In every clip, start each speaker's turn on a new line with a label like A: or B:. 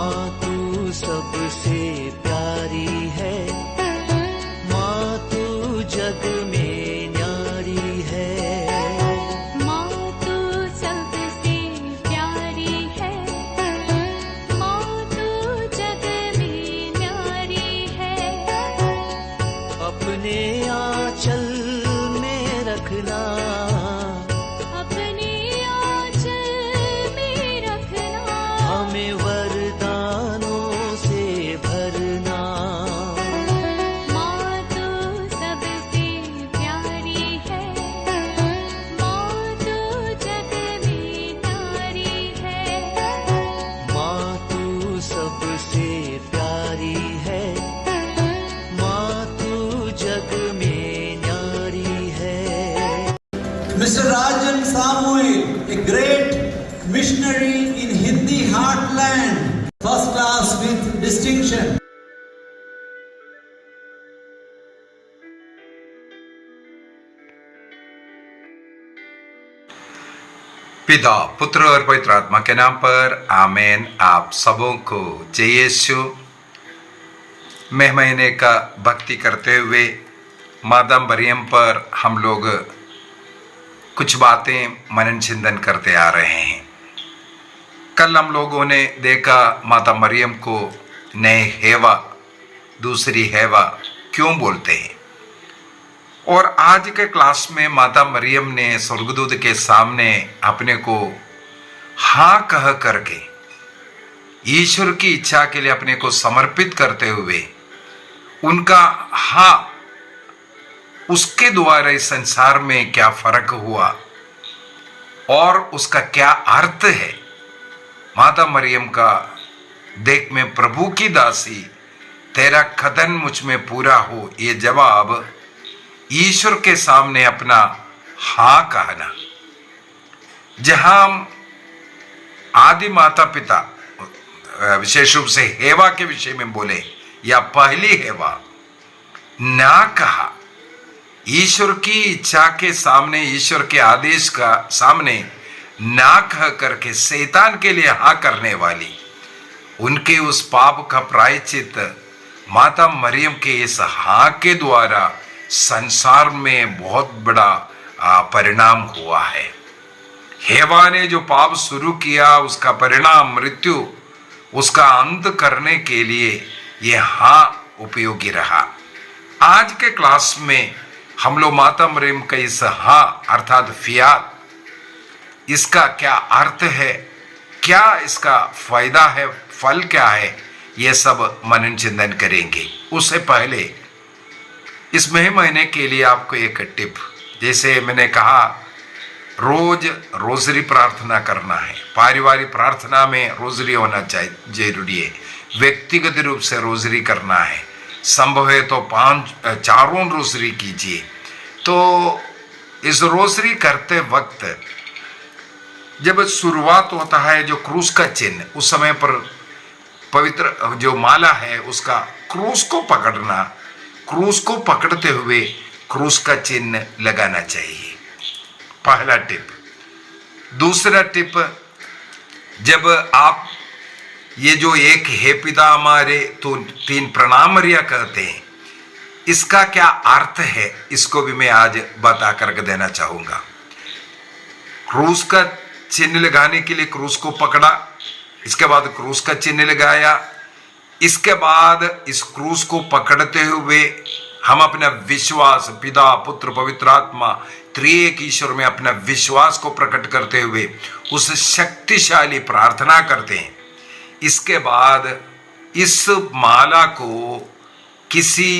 A: माँ तू सबसे प्यारी है, माँ तू जग में न्यारी है।
B: माँ तू सबसे प्यारी है, माँ तू जग में न्यारी है।
A: अपने आंचल में रखना,
B: अपने आंचल में रखना।
A: हमें वरदानों से भरना।
B: माँ तू सबसे प्यारी है, माँ तू जग में न्यारी है।
A: माँ तू सबसे प्यारी है, माँ तू जग में न्यारी है।
C: Mr. Rajan Samuel, a great missionary in Hindi heartland, first class with distinction.
D: पिता, पुत्र और पवित्र आत्मा के नाम पर आमीन। आप सबों को जय यीशु। मई महीने का भक्ति करते हुए माता मरियम पर हम लोग कुछ बातें मनन चिंतन करते आ रहे हैं। कल हम लोगों ने देखा माता मरियम को नए हेवा, दूसरी हेवा क्यों बोलते हैं, और आज के क्लास में माता मरियम ने स्वर्गदूत के सामने अपने को हाँ कह करके ईश्वर की इच्छा के लिए अपने को समर्पित करते हुए उनका हाँ, उसके द्वारा इस संसार में क्या फर्क हुआ और उसका क्या अर्थ है। माता मरियम का देख मैं प्रभु की दासी, तेरा कथन मुझ में पूरा हो, ये जवाब ईश्वर के सामने अपना हाँ कहना। जहां आदि माता पिता विशेष रूप से हेवा के विषय में बोले, या पहली हेवा ना कहा, ईश्वर की इच्छा के सामने, ईश्वर के आदेश का सामने ना कह करके शैतान के लिए हाँ करने वाली, उनके उस पाप का प्रायश्चित माता मरियम के इस हाँ के द्वारा संसार में बहुत बड़ा परिणाम हुआ है। हेवा ने जो पाप शुरू किया, उसका परिणाम मृत्यु, उसका अंत करने के लिए यह हाँ उपयोगी रहा। आज के क्लास में हम लोग माता मरियम का इस हाँ अर्थात फियात, इसका क्या अर्थ है, क्या इसका फायदा है, फल क्या है, ये सब मनन चिंतन करेंगे। उससे पहले इस महीने के लिए आपको एक टिप, जैसे मैंने कहा रोज रोजरी प्रार्थना करना है। पारिवारिक प्रार्थना में रोजरी होना चाहिए, जरूरी है। व्यक्तिगत रूप से रोजरी करना है, संभव है तो 4 रोजरी कीजिए। तो इस रोजरी करते वक्त जब शुरुआत होता है, जो क्रूस का चिन्ह, उस समय पर पवित्र जो माला है उसका क्रूस को पकड़ना, क्रूस को पकड़ते हुए क्रूस का चिन्ह लगाना चाहिए। पहला टिप। दूसरा टिप, जब आप ये जो एक हे पिता हमारे तो 3 प्रणामरिया कहते हैं, इसका क्या अर्थ है, इसको भी मैं आज बता करके देना चाहूंगा। क्रूस का चिन्ह लगाने के लिए क्रूस को पकड़ा, इसके बाद क्रूस का चिन्ह लगाया, इसके बाद इस क्रूस को पकड़ते हुए हम अपना विश्वास पिता पुत्र पवित्र आत्मा त्रिएक ईश्वर में अपना विश्वास को प्रकट करते हुए उस शक्तिशाली प्रार्थना करते हैं। इसके बाद इस माला को किसी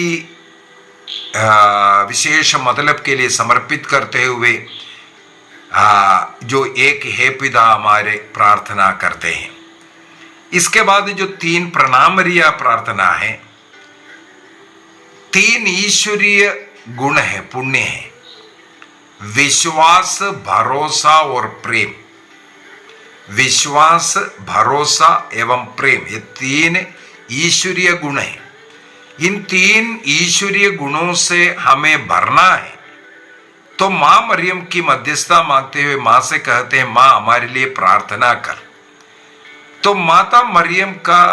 D: विशेष मतलब के लिए समर्पित करते हुए जो एक हे पिता हमारे प्रार्थना करते हैं। इसके बाद जो 3 प्रणामरिया प्रार्थना है, 3 ईश्वरीय गुण है, पुण्य है, विश्वास, भरोसा और प्रेम। विश्वास, भरोसा एवं प्रेम, ये 3 ईश्वरीय गुण हैं। इन 3 ईश्वरीय गुणों से हमें भरना है। तो मां मरियम की मध्यस्थता मांगते हुए मां से कहते हैं, मां हमारे लिए प्रार्थना कर। तो माता मरियम का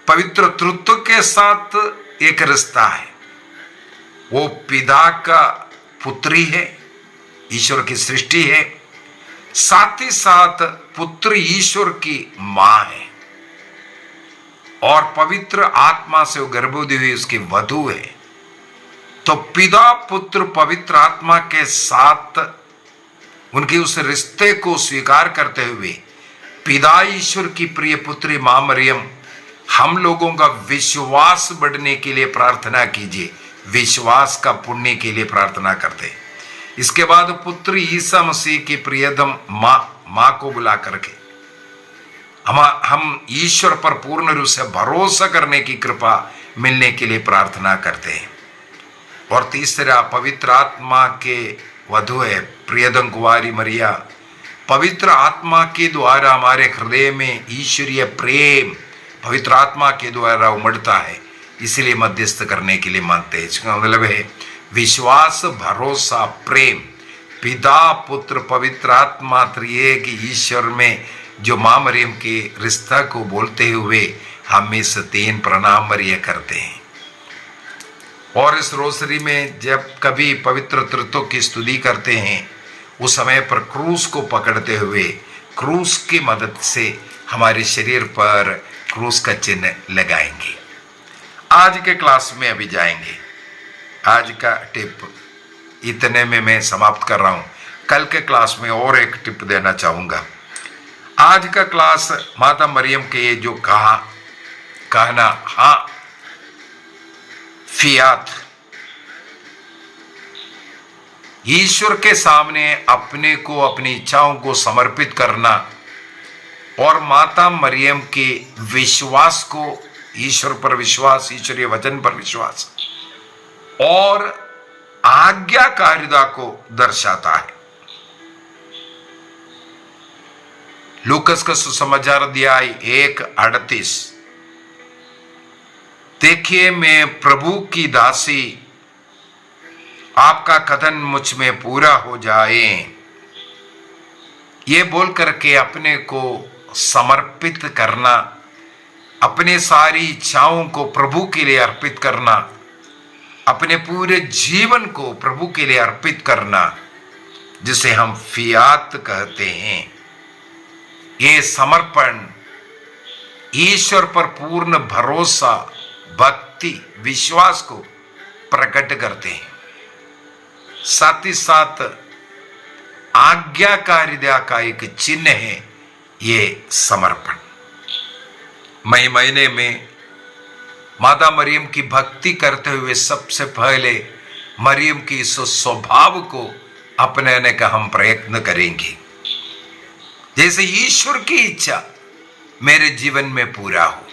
D: पवित्र तृत्व के साथ एक रिश्ता है। वो पिता का पुत्री है, ईश्वर की सृष्टि है, साथ ही साथ पुत्र ईश्वर की मां है, और पवित्र आत्मा से वो गर्भवती हुई उसकी वधू है। तो पिता पुत्र पवित्र आत्मा के साथ उनके उस रिश्ते को स्वीकार करते हुए पिता ईश्वर की प्रिय पुत्री मां मरियम, हम लोगों का विश्वास बढ़ने के लिए प्रार्थना कीजिए, विश्वास का पुण्य के लिए प्रार्थना करते हैं। इसके बाद पुत्र ईसा मसीह की प्रियतम मां को बुला करके हम ईश्वर पर पूर्ण रूप से भरोसा करने की कृपा मिलने के लिए प्रार्थना करते हैं। और तीसरा पवित्र आत्मा के वधु है प्रियतम कुंवारी मरिया। पवित्र आत्मा के द्वारा हमारे हृदय में ईश्वरीय प्रेम पवित्र आत्मा के द्वारा उमड़ता है, इसलिए मध्यस्थ करने के लिए मांगते हैं। इसका मतलब है विश्वास, भरोसा, प्रेम पिता पुत्र पवित्र आत्मा त्रिएक ईश्वर में जो मां मरियम के रिश्ता को बोलते हुए हम इस 3 प्रणाम मरिया करते हैं। और इस रोसरी में जब कभी पवित्र तृत्व की स्तुति करते हैं, उस समय पर क्रूस को पकड़ते हुए क्रूस की मदद से हमारे शरीर पर क्रूस का चिन्ह लगाएंगे। आज के क्लास में अभी जाएंगे। आज का टिप इतने में मैं समाप्त कर रहा हूं। कल के क्लास में और एक टिप देना चाहूंगा। आज का क्लास माता मरियम के जो कहना हाँ फियात, ईश्वर के सामने अपने को अपनी इच्छाओं को समर्पित करना और माता मरियम के विश्वास को, ईश्वर पर विश्वास, ईश्वरीय वचन पर विश्वास और आज्ञाकारिता को दर्शाता है। लूकस का सुसमाचार अध्याय 1:38। देखिए मैं प्रभु की दासी, आपका कथन मुझ में पूरा हो जाए, ये बोल करके अपने को समर्पित करना, अपने सारी इच्छाओं को प्रभु के लिए अर्पित करना, अपने पूरे जीवन को प्रभु के लिए अर्पित करना, जिसे हम फियात कहते हैं। ये समर्पण ईश्वर पर पूर्ण भरोसा, भक्ति, विश्वास को प्रकट करते हैं। साथ ही साथ आज्ञाकारिता का एक चिन्ह है ये समर्पण। मई महीने में माता मरियम की भक्ति करते हुए सबसे पहले मरियम की इस स्वभाव को अपनाने का हम प्रयत्न करेंगे। जैसे ईश्वर की इच्छा मेरे जीवन में पूरा हो।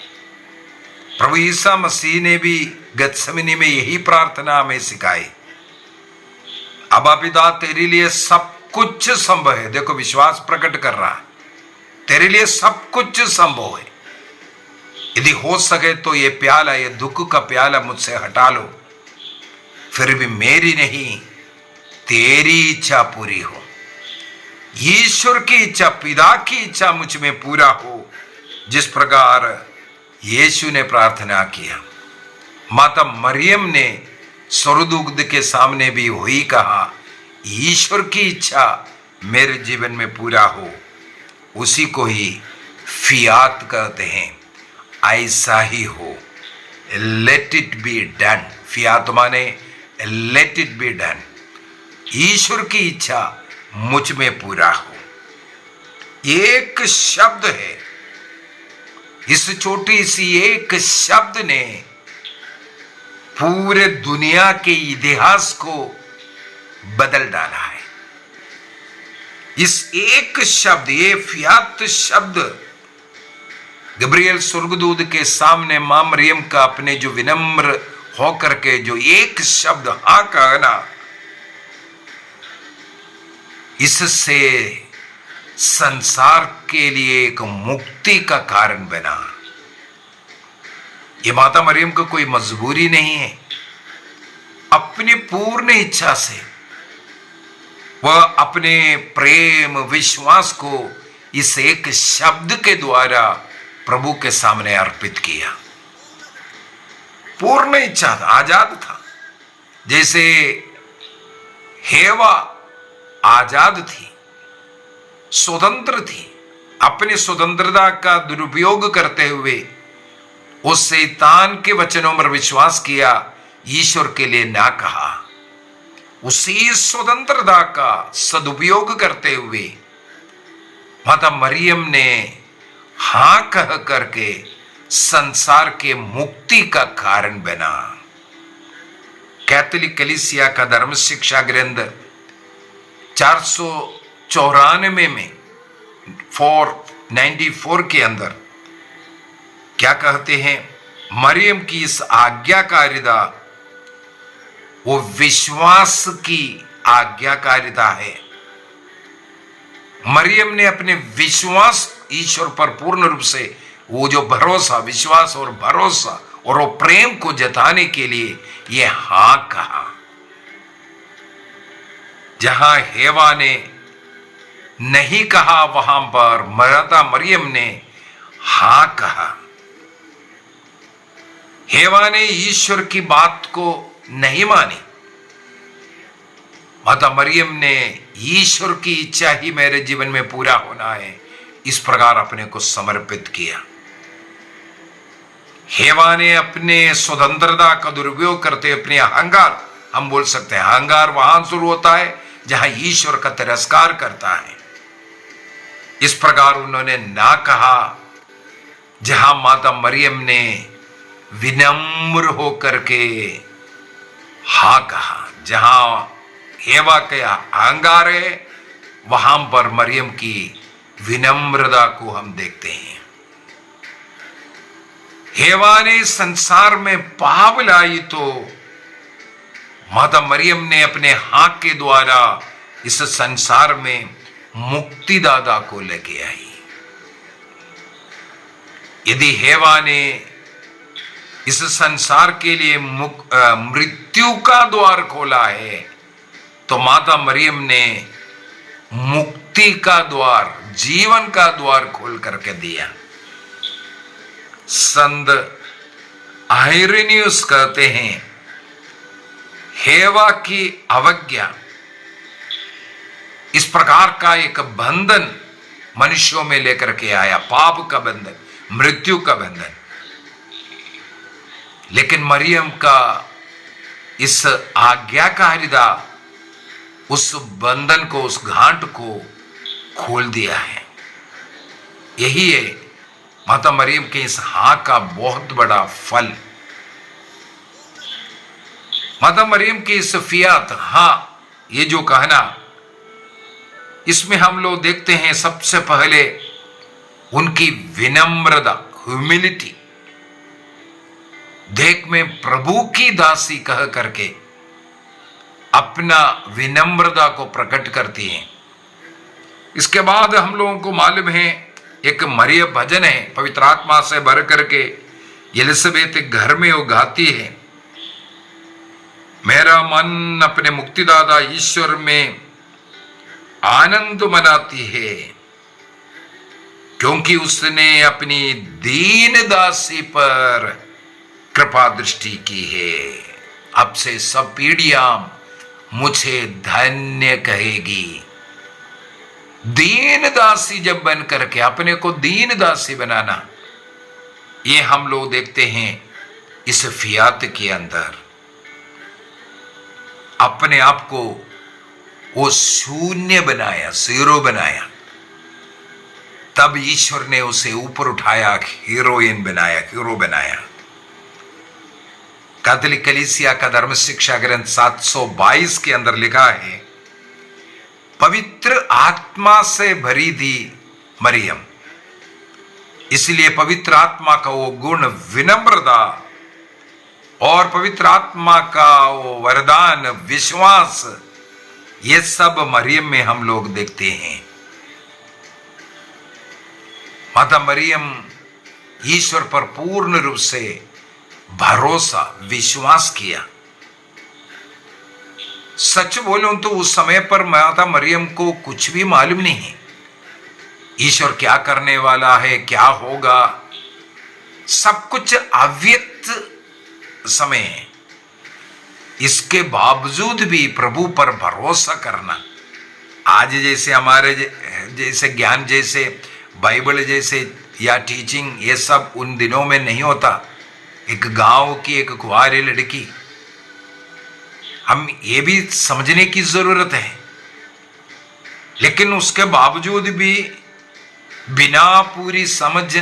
D: प्रभु ईसा मसीह ने भी गत्समनी में यही प्रार्थना हमें सिखाई, अबा पिता तेरे लिए सब कुछ संभव है। देखो विश्वास प्रकट कर रहा है, तेरे लिए सब कुछ संभव है। यदि हो सके तो ये प्याला, ये दुख का प्याला मुझसे हटा लो, फिर भी मेरी नहीं तेरी इच्छा पूरी हो। ईश्वर की इच्छा, पिता की इच्छा मुझ में पूरा हो, जिस प्रकार यीशु ने प्रार्थना किया। माता मरियम ने स्वर्गदूत के सामने भी वही कहा, ईश्वर की इच्छा मेरे जीवन में पूरा हो। उसी को ही फियात कहते हैं, ऐसा ही हो, लेट इट बी डन। फियात माने लेट इट बी डन, ईश्वर की इच्छा मुझ में पूरा हो। एक शब्द है, इस छोटी सी एक शब्द ने पूरे दुनिया के इतिहास को बदल डाला है। इस एक शब्द, ये फियात शब्द, गब्रियल स्वर्गदूत के सामने मां मरियम का अपने जो विनम्र होकर के जो एक शब्द हाँ कहना, इससे संसार के लिए एक मुक्ति का कारण बना। ये माता मरियम को कोई मजबूरी नहीं है, अपनी पूर्ण इच्छा से वह अपने प्रेम विश्वास को इस एक शब्द के द्वारा प्रभु के सामने अर्पित किया। पूर्ण इच्छा था, आजाद था। जैसे हेवा आजाद थी, स्वतंत्र थी, अपनी स्वतंत्रता का दुरुपयोग करते हुए उस शैतान के वचनों पर विश्वास किया, ईश्वर के लिए ना कहा। उसी स्वतंत्रता का सदुपयोग करते हुए माता मरियम ने हां कह करके संसार के मुक्ति का कारण बना। कैथोलिक कलीसिया का धर्म शिक्षा ग्रंथ 494 में 494 के अंदर क्या कहते हैं? मरियम की इस आज्ञाकारिता वो विश्वास की आज्ञाकारिता है। मरियम ने अपने विश्वास ईश्वर पर पूर्ण रूप से, वो जो भरोसा, विश्वास और भरोसा और वो प्रेम को जताने के लिए ये हां कहा। जहां हेवा ने नहीं कहा, वहां पर माता मरियम ने हां कहा। हेवा ने ईश्वर की बात को नहीं मानी, माता मरियम ने ईश्वर की इच्छा ही मेरे जीवन में पूरा होना है, इस प्रकार अपने को समर्पित किया। हेवा ने अपने स्वतंत्रता का दुरुपयोग करते अपने अहंकार, हम बोल सकते हैं अहंकार वहां शुरू होता है जहां ईश्वर का तिरस्कार करता है। इस प्रकार उन्होंने ना कहा। जहां माता मरियम ने विनम्र होकर के हा कहा, जहां हेवा के अहंकार है वहां पर मरियम की विनम्रता को हम देखते हैं। हेवा ने संसार में पाप लाई तो माता मरियम ने अपने हाथ के द्वारा इस संसार में मुक्तिदाता को लेके आई। यदि हेवा ने इस संसार के लिए मृत्यु का द्वार खोला है, तो माता मरियम ने मुक्ति का द्वार, जीवन का द्वार खोल करके दिया। संत आइरेनियस कहते हैं, हेवा की अवज्ञा इस प्रकार का एक बंधन मनुष्यों में लेकर के आया, पाप का बंधन, मृत्यु का बंधन। लेकिन मरियम का इस आज्ञाकारिता उस बंधन को, उस गांठ को खोल दिया है। यही है माता मरियम के इस हां का बहुत बड़ा फल। माता मरियम की इस फियात हां, ये जो कहना, इसमें हम लोग देखते हैं सबसे पहले उनकी विनम्रता, ह्यूमिलिटी। देख में प्रभु की दासी कह करके अपना विनम्रता को प्रकट करती हैं। इसके बाद हम लोगों को मालूम है एक मरियम भजन है, पवित्र आत्मा से भर करके एलिसबेथ घर में वो गाती है, मेरा मन अपने मुक्तिदाता ईश्वर में आनंद मनाती है, क्योंकि उसने अपनी दीन दासी पर कृपा दृष्टि की है। अब से सब पीढ़ियां मुझे धन्य कहेगी। दीन दासी जब बन करके अपने को दीन दासी बनाना, ये हम लोग देखते हैं इस फियात के अंदर। अपने आप को वो शून्य बनाया, जीरो बनाया, तब ईश्वर ने उसे ऊपर उठाया, हीरोइन बनाया, हीरो बनाया। कैथोलिक कलीसिया का धर्म शिक्षा ग्रंथ 722 के अंदर लिखा है, पवित्र आत्मा से भरी थी मरियम, इसलिए पवित्र आत्मा का वो गुण विनम्रता और पवित्र आत्मा का वो वरदान विश्वास, ये सब मरियम में हम लोग देखते हैं। माता मरियम ईश्वर पर पूर्ण रूप से भरोसा, विश्वास किया। सच बोलूं तो उस समय पर माता मरियम को कुछ भी मालूम नहीं है। ईश्वर क्या करने वाला है, क्या होगा, सब कुछ अव्यक्त समय है। इसके बावजूद भी प्रभु पर भरोसा करना, आज जैसे हमारे जैसे ज्ञान जैसे बाइबल जैसे या टीचिंग ये सब उन दिनों में नहीं होता। एक गांव की एक कुंवारी लड़की, हम ये भी समझने की जरूरत है। लेकिन उसके बावजूद भी बिना पूरी समझ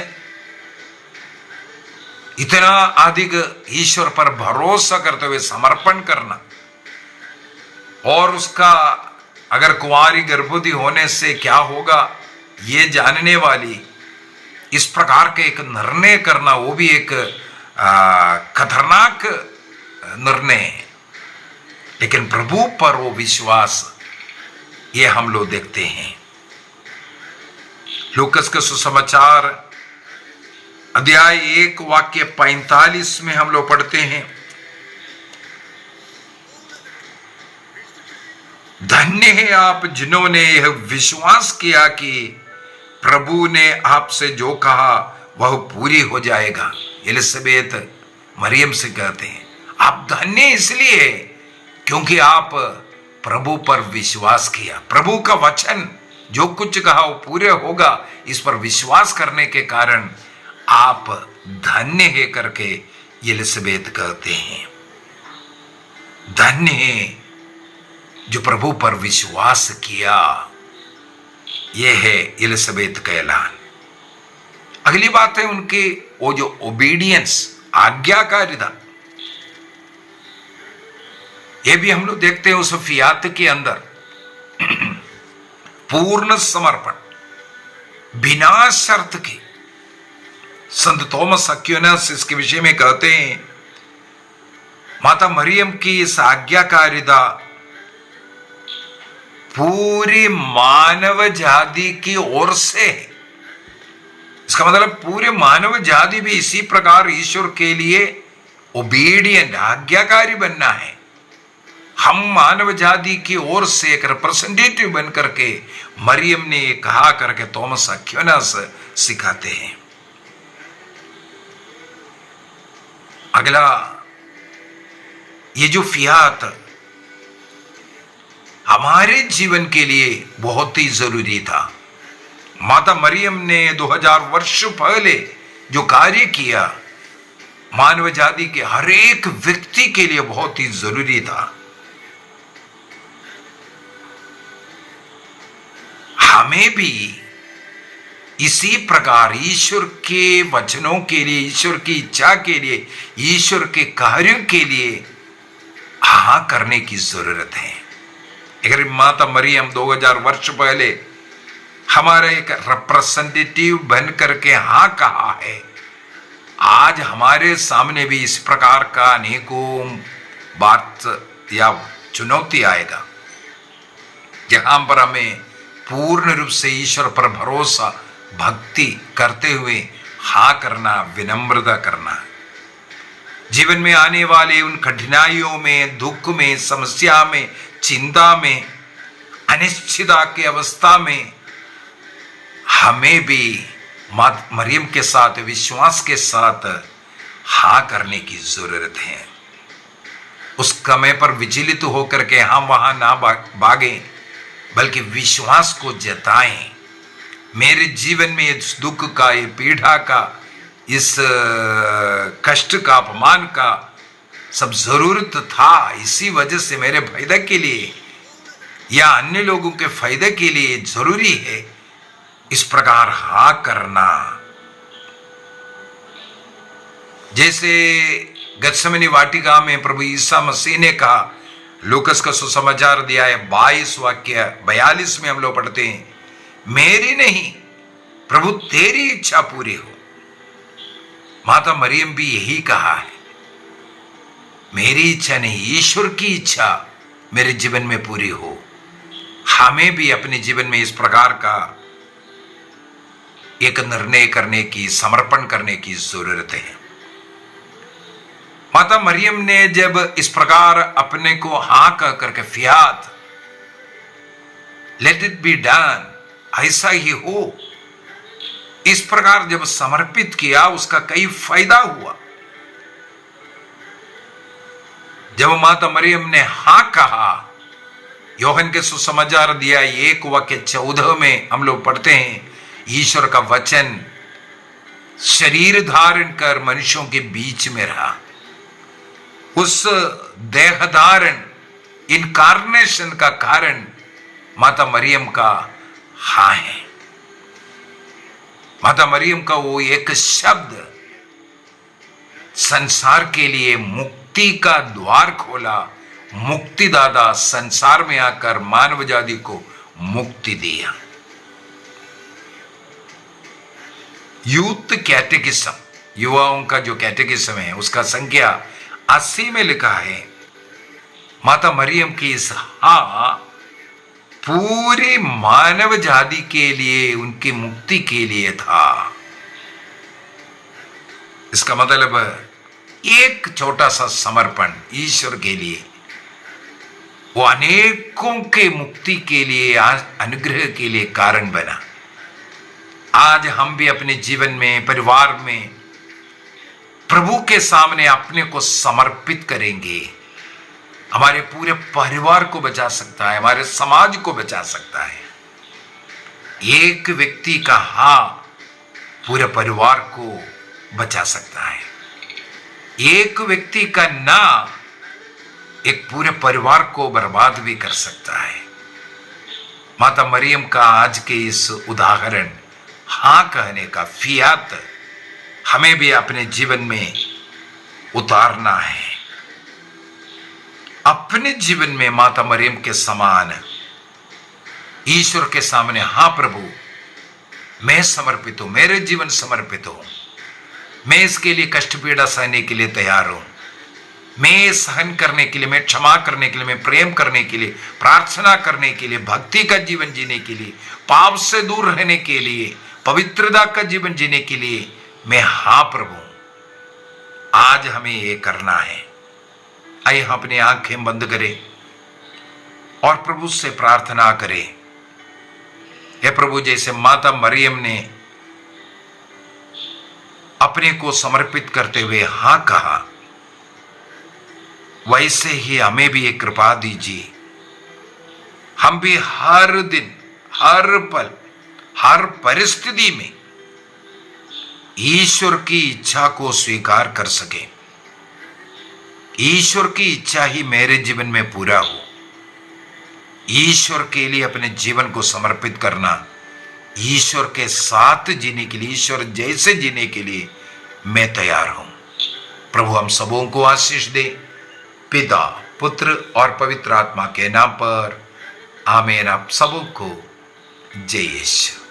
D: इतना अधिक ईश्वर पर भरोसा करते हुए समर्पण करना, और उसका अगर कुंवारी गर्भवती होने से क्या होगा ये जानने वाली इस प्रकार के एक निर्णय करना, वो भी एक खतरनाक निर्णय है। लेकिन प्रभु पर वो विश्वास, ये हम लोग देखते हैं। लूकस का सुसमाचार अध्याय 1 वाक्य 45 में हम लोग पढ़ते हैं, धन्य है आप जिन्होंने यह विश्वास किया कि प्रभु ने आपसे जो कहा वह पूरी हो जाएगा। एलिसबेत मरियम से कहते हैं आप धन्य इसलिए क्योंकि आप प्रभु पर विश्वास किया, प्रभु का वचन जो कुछ कहा वो पूरे होगा, इस पर विश्वास करने के कारण आप धन्य है करके एलिसबेत कहते हैं। धन्य है जो प्रभु पर विश्वास किया, यह है एलिसबेत का ऐलान। अगली बात है उनकी वो जो ओबीडियंस, आज्ञाकारिता, ये भी हम लोग देखते हैं उस फियात के अंदर पूर्ण समर्पण बिना शर्त के। संत थॉमस अक्विनास इसके विषय में कहते हैं माता मरियम की इस आज्ञाकारिता पूरी मानव जाति की ओर से, इसका मतलब पूरे मानव जाति भी इसी प्रकार ईश्वर के लिए ओबीडियंट, आज्ञाकारी बनना है। हम मानव जाति की ओर से एक रिप्रेजेंटेटिव बन करके मरियम ने कहा करके थॉमस अक्विनास सिखाते हैं। अगला, ये जो फियात हमारे जीवन के लिए बहुत ही जरूरी था। माता मरियम ने 2000 वर्ष पहले जो कार्य किया मानव जाति के हर एक व्यक्ति के लिए बहुत ही जरूरी था। हमें भी इसी प्रकार ईश्वर के वचनों के लिए, ईश्वर की इच्छा के लिए, ईश्वर के कार्यों के लिए हाँ करने की जरूरत है। अगर माता मरियम 2000 वर्ष पहले हमारा एक रिप्रेजेंटेटिव बन करके हाँ कहा है, आज हमारे सामने भी इस प्रकार का अनेकों बात या चुनौती आएगा, जहां पर हमें पूर्ण रूप से ईश्वर पर भरोसा भक्ति करते हुए हाँ करना, विनम्रता करना। जीवन में आने वाले उन कठिनाइयों में, दुख में, समस्या में, चिंता में, अनिश्चितता की अवस्था में हमें भी मरियम के साथ विश्वास के साथ हाँ करने की जरूरत है। उस समय पर विचलित होकर के हम वहां ना भागें, बल्कि विश्वास को जताएं। मेरे जीवन में इस दुख का, ये पीड़ा का, इस कष्ट का, अपमान का सब जरूरत था, इसी वजह से मेरे फायदे के लिए या अन्य लोगों के फायदे के लिए जरूरी है इस प्रकार हाँ करना। जैसे गत्सेमनी वाटिका में प्रभु ईसा मसीह ने कहा, लूकस का सुसमाचार दिया है 22 वाक्य 42 में हम लोग पढ़ते हैं, मेरी नहीं प्रभु तेरी इच्छा पूरी हो। माता मरियम भी यही कहा है, मेरी इच्छा नहीं, ईश्वर की इच्छा मेरे जीवन में पूरी हो। हमें भी अपने जीवन में इस प्रकार का एक निर्णय करने की, समर्पण करने की जरूरत है। माता मरियम ने जब इस प्रकार अपने को हाँ कह करके फियात, लेट इट बी डन, ऐसा ही हो, इस प्रकार जब समर्पित किया उसका कई फायदा हुआ। जब माता मरियम ने हां कहा, योहन के सुसमाचार दिया 1:14 में हम लोग पढ़ते हैं, ईश्वर का वचन शरीर धारण कर मनुष्यों के बीच में रहा। उस देह धारण इनकारनेशन का कारण माता मरियम का हां है। माता मरियम का वो एक शब्द संसार के लिए मुक्ति का द्वार खोला। मुक्तिदाता संसार में आकर मानव जाति को मुक्ति दिया। यूथ कैटेकिज्म, युवाओं का जो कैटेकिज्म है उसका संख्या 80 में लिखा है, माता मरियम की इस हा पूरे मानव जाति के लिए, उनकी मुक्ति के लिए था। इसका मतलब एक छोटा सा समर्पण ईश्वर के लिए वो अनेकों के मुक्ति के लिए, अनुग्रह के लिए कारण बना। आज हम भी अपने जीवन में, परिवार में प्रभु के सामने अपने को समर्पित करेंगे, हमारे पूरे परिवार को बचा सकता है, हमारे समाज को बचा सकता है। एक व्यक्ति का हाँ पूरे परिवार को बचा सकता है। एक व्यक्ति का ना एक पूरे परिवार को बर्बाद भी कर सकता है। माता मरियम का आज के इस उदाहरण हां कहने का फियात हमें भी अपने जीवन में उतारना है। अपने जीवन में माता मरियम के समान ईश्वर के सामने, हां प्रभु मैं समर्पित हूं, मेरे जीवन समर्पित हूं, मैं इसके लिए कष्ट पीड़ा सहने के लिए तैयार हूं, मैं सहन करने के लिए, मैं क्षमा करने के लिए, मैं प्रेम करने के लिए, प्रार्थना करने के लिए, भक्ति का जीवन जीने के लिए, पाप से दूर रहने के लिए, पवित्रता का जीवन जीने के लिए मैं हां प्रभु। आज हमें ये करना है। आइए हम अपनी आंखें बंद करें और प्रभु से प्रार्थना करें। हे प्रभु, जैसे माता मरियम ने अपने को समर्पित करते हुए हां कहा, वैसे ही हमें भी एक कृपा दीजिए। हम भी हर दिन, हर पल, हर परिस्थिति में ईश्वर की इच्छा को स्वीकार कर सके। ईश्वर की इच्छा ही मेरे जीवन में पूरा हो। ईश्वर के लिए अपने जीवन को समर्पित करना, ईश्वर के साथ जीने के लिए, ईश्वर जैसे जीने के लिए मैं तैयार हूं। प्रभु हम सबों को आशीष दे, पिता, पुत्र और पवित्र आत्मा के नाम पर आमीन। आप सबों को जय यीशु।